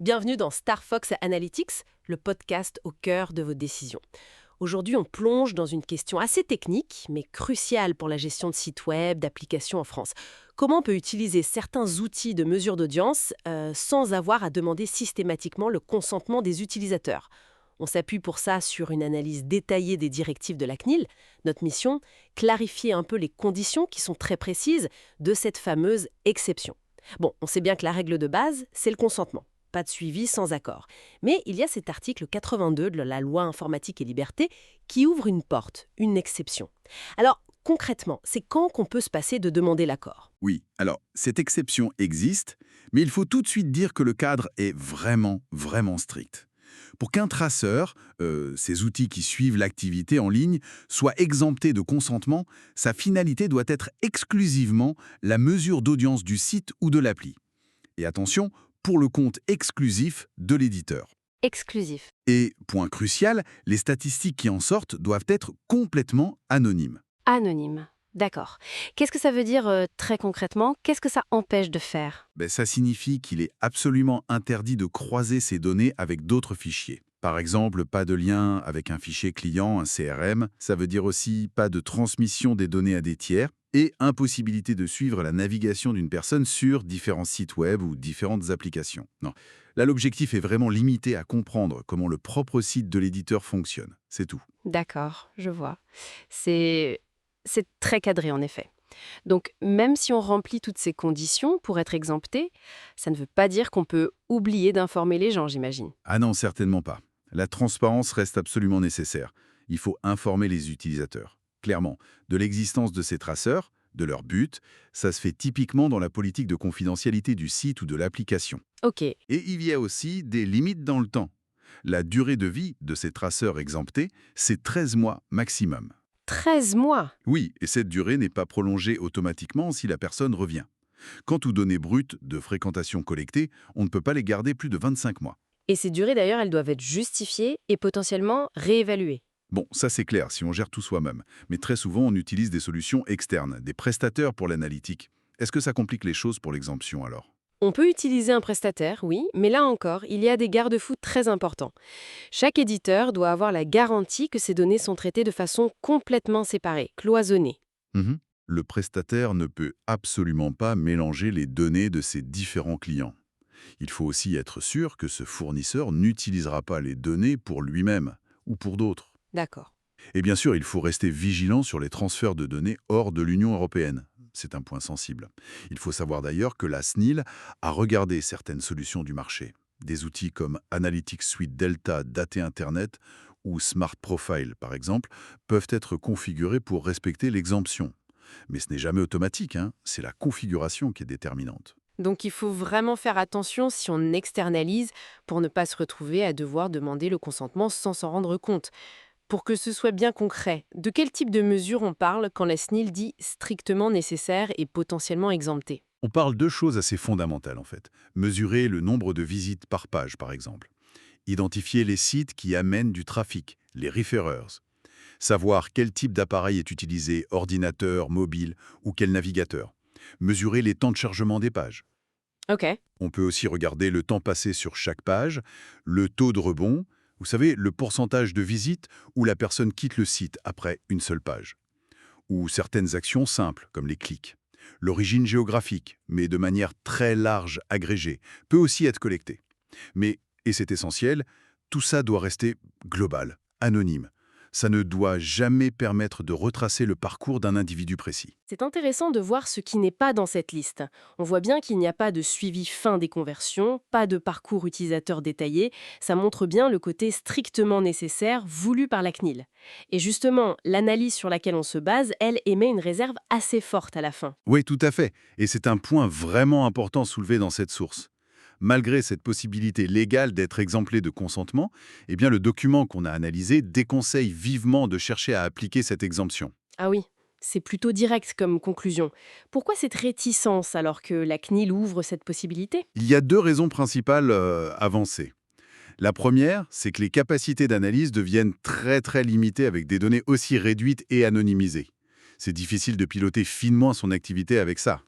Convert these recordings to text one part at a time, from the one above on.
Bienvenue dans Star Fox Analytics, le podcast au cœur de vos décisions. Aujourd'hui, on plonge dans une question assez technique, mais cruciale pour la gestion de sites web, d'applications en France. Comment on peut utiliser certains outils de mesure d'audience sans avoir à demander systématiquement le consentement des utilisateurs? On s'appuie pour ça sur une analyse détaillée des directives de la CNIL. Notre mission, clarifier un peu les conditions qui sont très précises de cette fameuse exception. Bon, on sait bien que la règle de base, c'est le consentement. Pas de suivi sans accord. Mais il y a cet article 82 de la loi informatique et liberté qui ouvre une porte, une exception. Alors, concrètement, c'est quand qu'on peut se passer de demander l'accord? Oui, alors cette exception existe, mais il faut tout de suite dire que le cadre est vraiment, vraiment strict. Pour qu'un traceur, ces outils qui suivent l'activité en ligne, soit exempté de consentement, sa finalité doit être exclusivement la mesure d'audience du site ou de l'appli. Et attention, pour le compte exclusif de l'éditeur. Exclusif. Et, point crucial, les statistiques qui en sortent doivent être complètement anonymes. Anonyme. D'accord. Qu'est-ce que ça veut dire très concrètement? Qu'est-ce que ça empêche de faire? Ça signifie qu'il est absolument interdit de croiser ces données avec d'autres fichiers. Par exemple, pas de lien avec un fichier client, un CRM. Ça veut dire aussi pas de transmission des données à des tiers et impossibilité de suivre la navigation d'une personne sur différents sites web ou différentes applications. Non. Là, l'objectif est vraiment limité à comprendre comment le propre site de l'éditeur fonctionne. C'est tout. D'accord, je vois. C'est c'est très cadré en effet. Donc, même si on remplit toutes ces conditions pour être exempté, ça ne veut pas dire qu'on peut oublier d'informer les gens, j'imagine. Ah non, certainement pas. La transparence reste absolument nécessaire. Il faut informer les utilisateurs. Clairement, de l'existence de ces traceurs, de leur but, ça se fait typiquement dans la politique de confidentialité du site ou de l'application. Ok, Et il y a aussi des limites dans le temps. La durée de vie de ces traceurs exemptés, c'est 13 mois maximum. 13 mois. Oui, et cette durée n'est pas prolongée automatiquement si la personne revient. Quant aux données brutes de fréquentation collectées, on ne peut pas les garder plus de 25 mois. Et ces durées d'ailleurs, elles doivent être justifiées et potentiellement réévaluées. Bon, ça c'est clair si on gère tout soi-même, mais très souvent on utilise des solutions externes, des prestataires pour l'analytique. Est-ce que ça complique les choses pour l'exemption alors? On peut utiliser un prestataire, oui, mais là encore, il y a des garde-fous très importants. Chaque éditeur doit avoir la garantie que ces données sont traitées de façon complètement séparée, cloisonnée. Mhm. Le prestataire ne peut absolument pas mélanger les données de ses différents clients. Il faut aussi être sûr que ce fournisseur n'utilisera pas les données pour lui-même ou pour d'autres. D'accord. Et bien sûr, il faut rester vigilant sur les transferts de données hors de l'Union européenne. C'est un point sensible. Il faut savoir d'ailleurs que la SNIL a regardé certaines solutions du marché. Des outils comme Analytics Suite Delta Data Internet ou Smart Profile, par exemple, peuvent être configurés pour respecter l'exemption. Mais ce n'est jamais automatique, hein. C'est la configuration qui est déterminante. Donc il faut vraiment faire attention si on externalise pour ne pas se retrouver à devoir demander le consentement sans s'en rendre compte. Pour que ce soit bien concret, de quel type de mesure on parle quand la SNIL dit strictement nécessaire et potentiellement exempté? On parle de choses assez fondamentales en fait. Mesurer le nombre de visites par page, par exemple. Identifier les sites qui amènent du trafic, les referrers. Savoir quel type d'appareil est utilisé, ordinateur, mobile ou quel navigateur. Mesurer les temps de chargement des pages. Ok. On peut aussi regarder le temps passé sur chaque page, le taux de rebond, vous savez, le pourcentage de visites où la personne quitte le site après une seule page. Ou certaines actions simples, comme les clics. L'origine géographique, mais de manière très large, agrégée, peut aussi être collectée. Mais, et c'est essentiel, tout ça doit rester global, anonyme. Ça ne doit jamais permettre de retracer le parcours d'un individu précis. C'est intéressant de voir ce qui n'est pas dans cette liste. On voit bien qu'il n'y a pas de suivi fin des conversions, pas de parcours utilisateur détaillé. Ça montre bien le côté strictement nécessaire voulu par la CNIL. Et justement, l'analyse sur laquelle on se base, elle émet une réserve assez forte à la fin. Oui, tout à fait. Et c'est un point vraiment important soulevé dans cette source. Malgré cette possibilité légale d'être exemplé de consentement, eh bien le document qu'on a analysé déconseille vivement de chercher à appliquer cette exemption. Ah oui, c'est plutôt direct comme conclusion. Pourquoi cette réticence alors que la CNIL ouvre cette possibilité? Il y a deux raisons principales avancées. La première, c'est que les capacités d'analyse deviennent très limitées avec des données aussi réduites et anonymisées. C'est difficile de piloter finement son activité avec ça.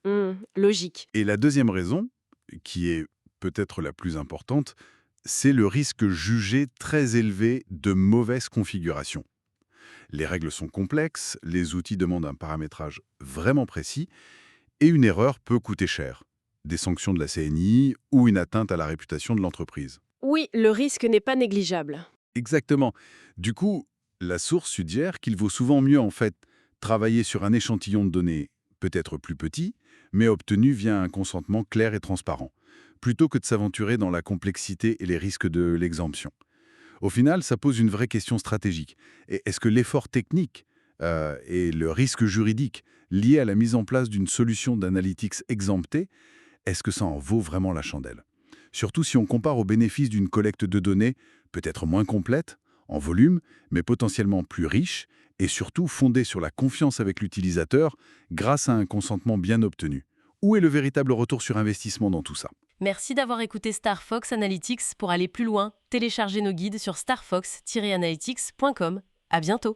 Logique. Et la deuxième raison, qui est peut-être la plus importante, c'est le risque jugé très élevé de mauvaise configuration. Les règles sont complexes, les outils demandent un paramétrage vraiment précis, et une erreur peut coûter cher. Des sanctions de la CNI ou une atteinte à la réputation de l'entreprise. Oui, le risque n'est pas négligeable. Exactement. Du coup, la source suggère qu'il vaut souvent mieux en fait travailler sur un échantillon de données peut-être plus petit, mais obtenu via un consentement clair et transparent, plutôt que de s'aventurer dans la complexité et les risques de l'exemption. Au final, ça pose une vraie question stratégique. Et est-ce que l'effort technique et le risque juridique lié à la mise en place d'une solution d'analytics exemptée, est-ce que ça en vaut vraiment la chandelle? Surtout si on compare aux bénéfices d'une collecte de données peut-être moins complète, en volume, mais potentiellement plus riche, et surtout fondée sur la confiance avec l'utilisateur grâce à un consentement bien obtenu. Où est le véritable retour sur investissement dans tout ça? Merci d'avoir écouté Star Fox Analytics. Pour aller plus loin, téléchargez nos guides sur starfox-analytics.com. À bientôt.